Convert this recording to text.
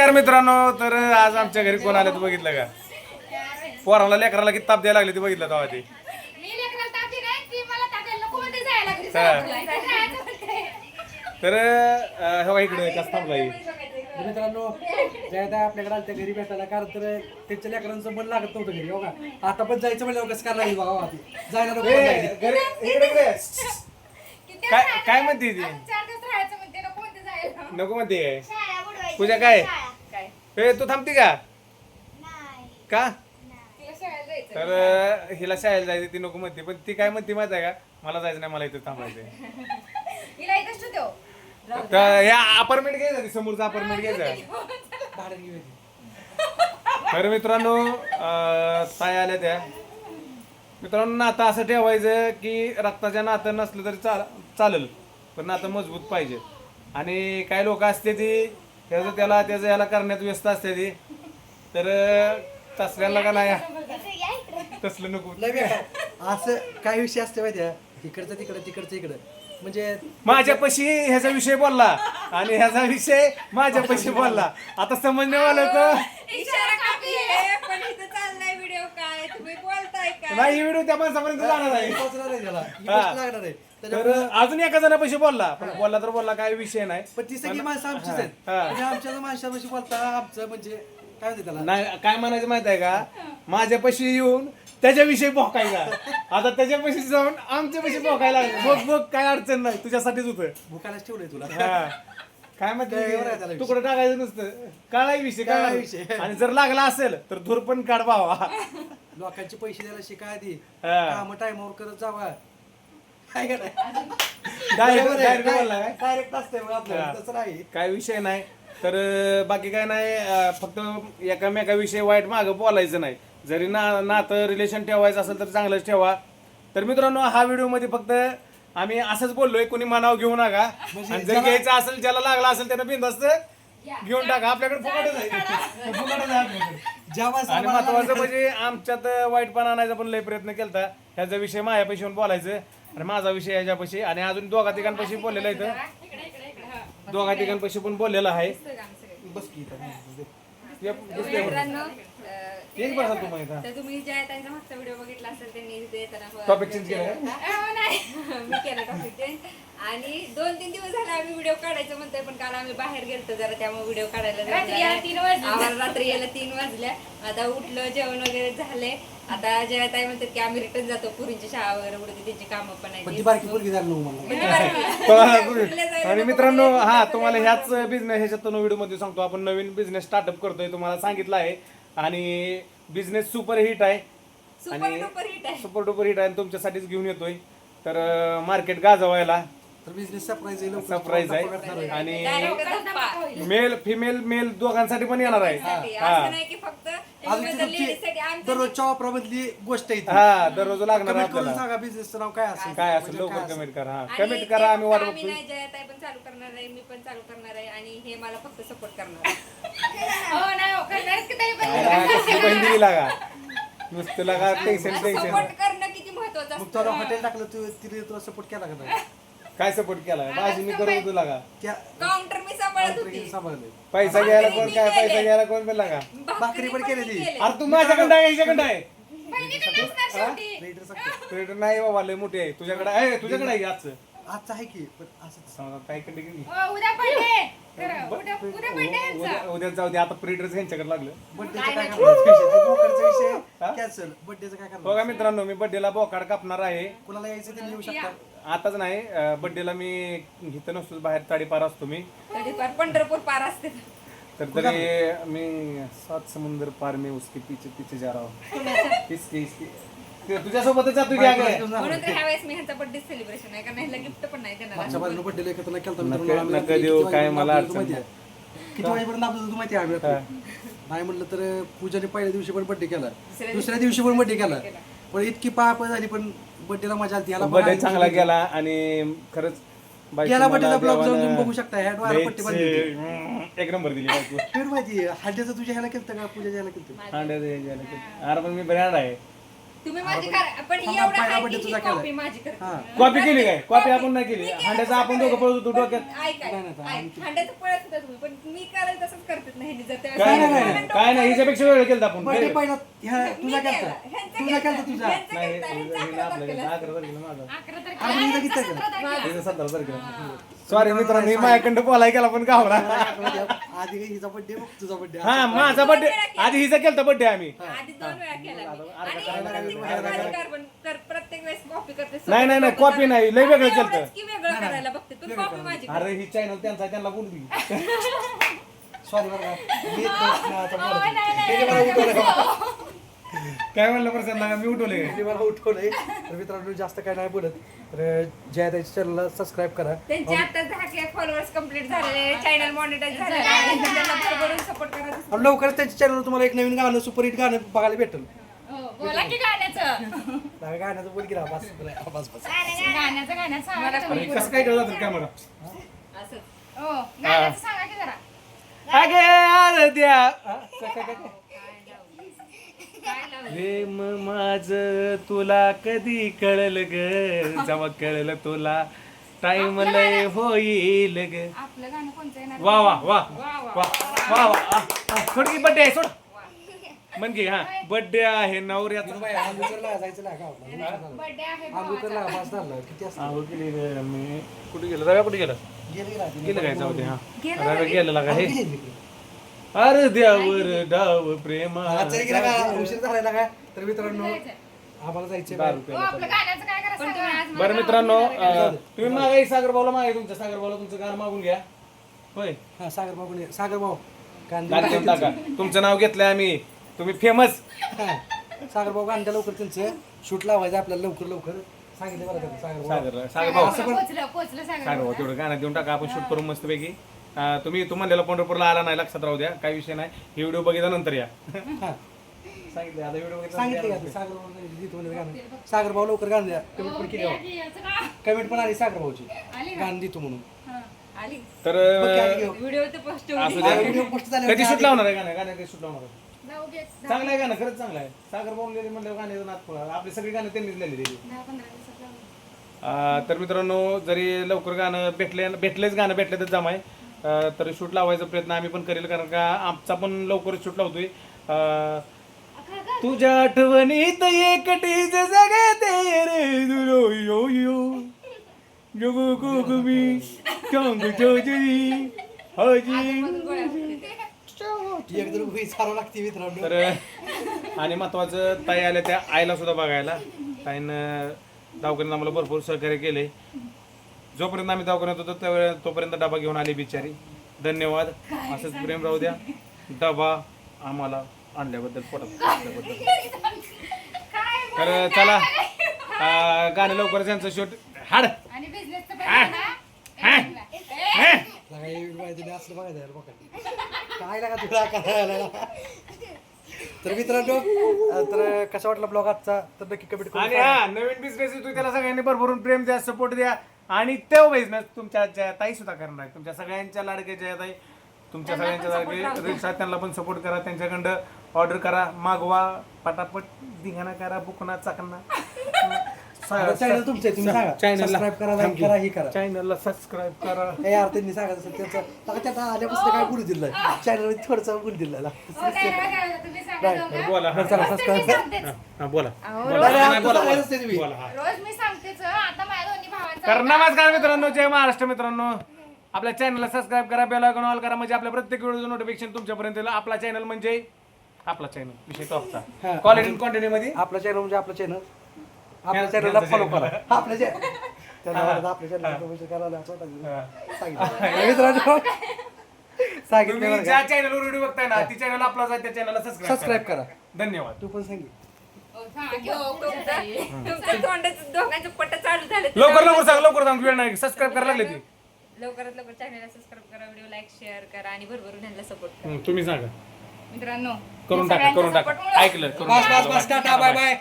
नमस्कार मित्रांनो. तर आज आमच्या घरी कोण आले बघितलं का? पोराला लेकराला किती ताप द्यायला लागले ते बघितलं तेव्हा ते. तर हे इकडे कसं थांबलाय मित्रांनो, जयदा आपल्याकडे आलत्या घरी भेटायला, कारण तर त्यांच्या लेकरांचं मन लागत नव्हतं घरी. बघा आता पण जायचं म्हणजे कसं करायला बघा जायला नको. काय काय म्हणते ती? नको म्हणते काय? पूजा काय हे तू थांबती का? का? तर हिला शाळेला जायचं ती नको म्हणते, पण ती काय म्हणते माहिती आहे का? मला जायचं नाही, मला इथं थांबायचंय. तर या अपार्टमेंट घ्यायचं, समोरचा अपार्टमेंट घ्यायचं. तर मित्रांनो ताई आल्या त्या. मित्रांनो नातं असं ठेवायचं की रक्ताच्या नातं नसलं तरी चालेल, पण नातं मजबूत पाहिजे. आणि काही लोक असते ती त्याचं याला करण्यात व्यस्त असते ती. तर तसल्याला का नाही तसलं नको. असं काय विषय असते माहिती आहे, इकडचं तिकडं तिकडचं इकडं. म्हणजे माझ्यापाशी ह्याचा विषय बोलला आणि ह्याचा विषय माझ्यापाशी बोलला. आता समजण्यावाला नाही, ही व्हिडिओ त्या माणसापर्यंत जाणार आहे. लागणार आहे. तर अजून एका जणापाशी बोलला, पण बोलला तर बोलला, काही विषय नाही. पण ती सगळी माणसं आमचीच आहेत. म्हणजे आमच्या माणसापाशी बोलता आमचं म्हणजे काय म्हणते त्याला, नाही काय म्हणायचं माहित आहे का? माझ्यापाशी येऊन त्याच्याविषयी भोकायला, आता त्याच्यापाशी जाऊन आमच्यापाशी भोकायला. बघ काय अडचण नाही, तुझ्यासाठीच होतं. भुकालाच ठेवलंय तुला. काय म्हणते तुकडं टाकायचं नसतं, काळाही विषय काळा विषय. आणि जर लागला असेल तर धूर पण काढ भावा. लोकांचे पैसे द्यायला शिकाय आधी, काम टाइमवर करत जावा. काय डायरेक्ट असते मग आपल्याला, तसं नाही काय विषय नाही. तर बाकी काय नाही, फक्त एकामेकाविषयी वाईट मागं बोलायचं नाही. जरी नातं रिलेशन ठेवायचं असेल तर चांगलंच ठेवा. तर मित्रांनो हा व्हिडिओ मध्ये फक्त आम्ही असंच बोललोय, कोणी मनाव घेऊ नका. आणि जर घ्यायचं असेल, ज्याला लागला असेल त्यानं बिनधास्त घेऊन टाका. आपल्याकडे फुकटच आहे, फुकटच आहे आपल्याकडे. आणि महत्वाचं म्हणजे आमच्यात वाईटपणा आणायचा पण लय प्रयत्न केलता. ह्याचा विषय माझ्यापाशी बोलायचं आणि माझा विषय ह्याच्यापाशी, आणि अजून दोघा तिघांपाशी बोललेला आहे. तर दोघा तिघांपाशी पण बोललेला आहे. बस की एक बसा तू माहिती तर तुम्ही ज्या त्यांचा मागचा व्हिडिओ बघितला असेल त्यांनी टॉपिक चेंज केला मी केला टॉपिक चेंज. आणि 2-3 दिवस झाले आम्ही व्हिडिओ काढायचं म्हणतोय, पण काल आम्ही बाहेर गेलतो जरा, त्यामुळे व्हिडिओ काढायला आम्हाला रात्री यायला 3 वाजल्या. आता उठलं, जेवण वगैरे झाले. आता जेव्हा ताई म्हणतात की आम्ही रिटर्न जातो, पुरींची शाळा वगैरे उडते, त्यांची कामं पण आहेत. आणि मित्रांनो हा तुम्हाला ह्याच बिझनेस ह्याच्यातून व्हिडिओ मध्ये सांगतो, आपण नवीन बिझनेस स्टार्टअप करतोय, तुम्हाला सांगितलं आहे. आणि बिझनेस सुपर हिट आहे आणि सुपर डुपर हिट आहे, तुमच्यासाठीच घेऊन येतोय. तर मार्केट गाजवायला तर बिझनेस सरप्राईज आहे. आणि मेल फिमेल मेल दोघांसाठी पण येणार आहे. दररोजच्या वापरामधली गोष्ट आहे. हा दररोज लागणार आहे आपल्याला. सांगा बिझनेसचं नाव काय असेल, काय असेल लवकर कमेंट करा. हा कमेंट करा, आम्ही वाट बघतो. जयताई पण चालू करणार आहे, मी पण चालू करणार आहे, आणि हे मला फक्त सपोर्ट करणार लागा नुसतं लागा टेन्शन सपोर्ट करणं किती महत्वाचं मग तुला हॉटेल टाकलं, तिने तुला सपोर्ट केला का नाही? काय सपोर्ट केला? भाजी मी करत होतो लागा, काउंटर मी सांभाळत होती. सांभाळले. पैसा घ्यायला कोण, काय पैसा घ्यायला कोण पण लागा. भाकरी पण केलेली. अरे तू माझ्याकडे आहे, ह्याच्याकडे आहे. रेडर सांगतो. क्रेडिट नाही बाबा, लय मोठी आहे. तुझ्याकडे आहे, तुझ्याकडे आहे आजचं. आजचं आहे की, पण असं काय कडे गेली उद्या उद्या जाऊ दे. आता प्रिंटर्स ह्यांच्याकडे लागलं. बर्थडेचं काय करणार? बोकडचा विषय कॅन्सल. बर्थडेचं काय करणार? बघा मित्रांनो, मी बर्थडेला बोकाड कापणार आहे. कुणाला यायचं ते येऊ शकतात. आताच नाही, बर्थडेला मी इथं नसतो, बाहेर ताडीपार असतो मी. तडीपार पंढरपूर पार असते. तर तरी मी 7 समुंदर पार में उसके पीछे पीछे जा रहा हूँ. इसके तुझ्यासोबतच जातो की आगे. म्हणून तर ह्या वेळेस मी ह्यांचा बर्थडे सेलिब्रेशन आहे, कारण ह्याला गिफ्ट पण नाही देणार. मागच्या बाजूला बर्थडेला एकत्र केलता नका देऊ, काय मला अडचण किती वाजेपर्यंत आपलं तू माहिती आहे. नाही म्हटलं तर पूजाने पहिल्या दिवशी पण बर्थडे केला, दुसऱ्या दिवशी पण बर्थडे केला, पण इतकी पाप झाली, पण बर्थडेला मजा आली. याला बर्थडे चांगला गेला. आणि खरंच गेला बर्थडेला ब्लॉग जाऊन तुम्ही बघू शकता. ह्या डोळ्याला पट्टी बांधली, एक नंबर दिली बायको. माहिती हांड्याचं तुझ्या ह्याला केलं का, पूजाच्या ह्याला केलं? अरे पण मी ब्रँड आहे. तुम्ही माझी करा पण थांबा, एवढं पहिला आहे birthday की तुझा ही केलाय. कॉपी माझी करते. हा. कॉपी केली काय कॉपी आपण नाही केली हांड्याचा आपण दोघं पळत होतो डोक्यात ऐका हांड्याचं पळत होता तुम्ही पण मी करायला तसंच करतात नाही जर त्यावेळेस- काय नाही काय नाही हिच्यापेक्षा वेळ केलं आपण बर्थडे पहिला ह्या मी तुझा केला. केलता ह्यांचा तुझा केलता. केलता तुझा ह्यांचा नाही केलता. ह्यांचा हिला 11 आपल्या तारखेला. 11 तारखेला माझा 11 तारखेला. आणि हिचा किती 17 तारखेला. हिचा 17 तारखेला सॉरी मित्रांनो मी माझ्याकडं बोलाय केला पण गावला आधी काही हिचा बर्थडे मग तुझा बर्थडे हा माझा बर्थडे आधी हिचा केलता बर्थडे आम्ही आधी 2 वेळा केला मी. आणि प्रत्येक वेळेस कॉपी करते नाही, नाही, नाही, copy नाही, लय वेगळं आणि केलतं. एवढंच की वेगळं करायला बघते पण कॉपी माझी अरे ही चॅनल त्यांचा त्यांना बोलली सॉरी बरं का. मी आता हो, बोलत नाही, नाही. नाही, त्याने मला उठवलं. काय म्हणलं प्रसन्न मी उठवले त्यांनी मला उठवलंय तर मित्रांनो जास्त काय नाही बोलत तर जयाताईच्या चॅनलला सबस्क्राईब करा त्यांचे आता 10 फॉलोअर्स कंप्लीट झालेले चॅनल मॉनिटाईज झालेले आहे. त्यांना भरभरून सपोर्ट करा. आणि लवकरच त्यांच्या चॅनलवर तुम्हाला एक नवीन गाणं सुपरहिट गाणं बघायला भेटेल हो, बोला की गाण्याचं. गाण्याचं बोल की राव, बस बस गाण्याचं सांगा मला तुम्ही. कसं काय करत कॅमेरा असं हो, गाण्याचं सांगा की जरा. अगे आरद्या काय लावलं प्रेम माझ तुला कधी कळल ग जेव्हा कळलं तुला टाइम लय होईल ग आपलं गाणं कोणतं येणार? वा वा वा वा वा वा सोड की बर्थडे आहे सोड म्हण की हा बर्थडे आहे नवऱ्याचा आंबेकरला जायचं ना गावाला बर्थडे आहे आंबेकरला बस झालं किती असतं आहो गेली ग मी कुठे गेलो रव्या कुठे गेला गेले की राहते गेलं काय जाऊ दे हा रव्या गेलेला का हे अरे द्यावर डाव प्रेमा उशीर झालाय ना काय तर मित्रांनो आम्हाला जायचे हो, आपलं गाण्याचं काय करा पण तुम्ही सांगा. आज बरं मित्रांनो तुम्ही मागे सागर भाऊला मागे सागर भाऊला तुमचं गाणं मागून घ्या होय हा सागर भाऊ सागर भाऊ गाणं देऊन टाका तुमचं नाव घेतलंय आम्ही तुम्ही फेमस सागर भाऊ गाणं लवकर त्यांचं शूट लावायचं आपल्याला लवकर लवकर सांगितलं बरं का सागर भाऊ सागर सागर भाऊ पोचलं सागर सांगा. भाऊ तेवढं गाणं देऊन टाका आपण शूट करू मस्त पैकी तुम्ही म्हणलेला पंढरपूरला आला नाही लक्षात राहू द्या काही विषय नाही ही व्हिडिओ बघितल्यानंतर या हा सांगितलं आता व्हिडिओ सांगितलं का बघितलं सागर भाऊ गीत म्हणलं गाणं सागर भाऊ लवकर गाणं द्या कमेंट पण केली हो, की याचं का? कमेंट पण आली सागर भाऊची आली का? गाणं देतो म्हणून हा. आली तर बघ की आली की हो. व्हिडिओ तर पोस्ट असू द्या. व्हिडिओ पोस्ट झाले कधी शूट लावणार आहे गाणं गाणं कधी शूट लावणार आहे? जाऊ दे. चांगलं आहे गाणं खरंच चांगलं आहे सागर भाऊ गेले म्हणलं गाण्याचं नाद पळा आपली सगळी गाणं त्यांनीच लिहिली 10-15 दिवसात लावू. तर मित्रांनो जरी लवकर गाणं भेटलेच गाणं भेटले तर जमाय तर शूट लावायचा प्रयत्न आम्ही पण करेल कारण का आमचा पण लवकरच शूट लावतोय तुझ्या आठवणीत एकटीच जगते रे दुलो यो यो जगो गोगमी चांग चौधरी हाजी एकदम उभी चालू लागते मित्रांनो तर आणि महत्वाचं ताई आल्या त्या आईला सुद्धा बघायला ताईनं दवाखान्यात आम्हाला भरपूर सहकार्य केले जोपर्यंत आम्ही दवाखान्यात होतो त्यावेळेस तोपर्यंत डबा घेऊन आली बिचारी धन्यवाद असंच प्रेम राहू द्या डबा आम्हाला आणल्याबद्दल पोटात घातल्याबद्दल. तर चला गाणं लवकरच यांचं शूट हाड आणि बिझनेसचं पण आहे ना? असलं बघायचं यार बघा काय लागा तुला करायला तर मित्रांनो तर कसा वाटला ब्लॉग आजचा तर नक्की कमेंट आणि करून हा नवीन बिझनेस येतो त्याला सगळ्यांनी भरभरून प्रेम द्या सपोर्ट द्या आणि तो बिझनेस तुमच्या ताई सुद्धा करणार आहे तुमच्या सगळ्यांच्या लाडक्याच्या ताई तुमच्या सगळ्यांच्या लाडके रिक्षा त्यांना पण सपोर्ट करा त्यांच्याकडं ऑर्डर करा मागवा पटापट धिंगाणा करा बुकना चाकणा चॅनल तुमचं आहे, तुम्ही सांगा सबस्क्राईब करा लाईक करा हे करा चॅनलला सबस्क्राईब करा हे यार त्यांनी सांगायचं असेल त्यांचं त्यात आल्यापासून काय बोलू दिलं चॅनल थोडंसं बोलू दिलं हो, काय नाही, काय नाही, तुम्ही सांगा दोघं. बोला हा. चला सबस्क्राईब मी सांगतेच. हा, बोला अहो, बोला. नाही, बोला, बोला. तुम्ही बोला, हा. रोज मी सांगतेच आता माझ्या दोन्ही भावांचा तर नमस्कार मित्रांनो जय महाराष्ट्र मित्रांनो आपल्या चॅनलला सबस्क्राईब करा बेल आयकॉन ऑल करा म्हणजे आपल्या प्रत्येक व्हिडिओचं नोटिफिकेशन तुमच्यापर्यंत येईल आपला चॅनल म्हणजे आपला चॅनल विषय टॉपचा हा. क्वालिटी क्वांटिटी मध्ये आपलं चॅनल म्हणजे आपलं चॅनल आपल्या चॅनलला फॉलो करा आपल्या चॅनल आपल्या चॅनल करायला असं वाटायचं. सांगितलं मित्रांनो सांगितलं तुम्ही बरं ज्या का? चॅनलवर व्हिडिओ बघताय ना ती चॅनल आपला आहे त्या चॅनलला सबस्क्राईब करा धन्यवाद तू पण सांगितलं हो, सांगा की. तुमचं तोंडाचं दोघांचं पट्ट चालू झाले लवकर सांग वेळ नाही सबस्क्राईब करायला लागले ती लवकरात लवकर चॅनलला सबस्क्राईब करा व्हिडिओ लाईक शेअर करा आणि भरभरून ह्यांना सपोर्ट करा तुम्ही सांगा मित्रांनो करून टाका सगळ्यांचा करून टाका support मुळे- ऐकलं करून बस टाका. बस बस टाटा बाय बाय